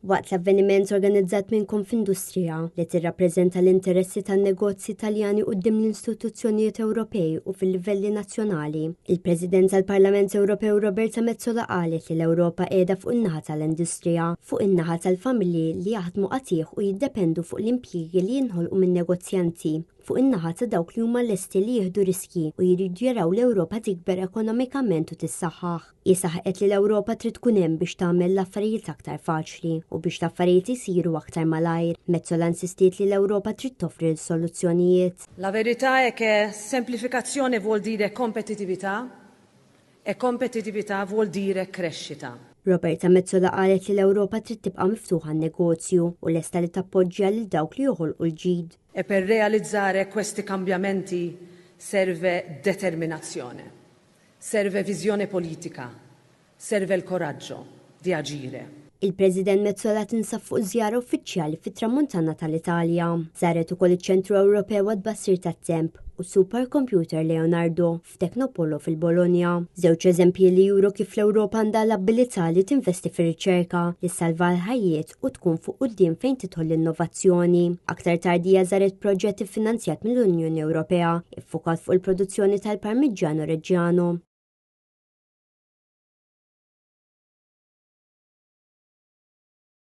Waqt l-avveniment organizzat minn Konfindustrija li tirrappreżenta l-interessi tan-negozji Taljani quddiem l-istituzzjonijiet Ewropej u fil-livelli nazzjonali, il-President tal-Parlament Ewropew Roberta Metsola qalet li l-Ewropa qiegħda fuq in-naħa tal-industrija, fuq in-naħa tal-familji li jaħdmu qatih u jiddependu fuq l-impjiegi li jinħolqu minn negozjanti, fuq in-naħa ta' dawk li huma lesti li jieħdu riski u jridu jaraw l-Ewropa tikber ekonomikament u tissaħħaħ. Saħqet li l-Ewropa trid tkun hemm biex tagħmel l-affarijiet aktar faċli u biex l-affarijiet isiru aktar malajr. Metsola insistiet li l-Ewropa trid toffri l-soluzzjonijiet. La verità è che semplificazione vuol dire competitività e competitività vuol dire crescita. Roberta Metsola qalet li l-Ewropa trid tibqa' miftuħa n-negozju u lesta li tappoġġja lil dawk li joħolqu l-ġid. E per realizzare questi cambiamenti serve determinazione, serve visione politica, serve il coraggio di agire. Il-President Metsola tinsab fuq żjara uffiċjali fit-tramuntana tal-Italja. Żaret ukoll iċ-Ċentru Ewropew għad-Bassir tat-Temp u supercomputer Leonardo f'Teknopolo fil-Bologna. Żewġ eżempji li juru kif l-Ewropa għandha l-abilità li tinvesti fir-riċerka li salva l-ħajjiet u tkun fuq quddiem fejn tidħol l-innovazzjoni. Aktar tardija żaret proġett iffinanzjat mill-Unjoni Ewropea iffukat fuq il-produzzjoni tal-Parmigiano Reggiano.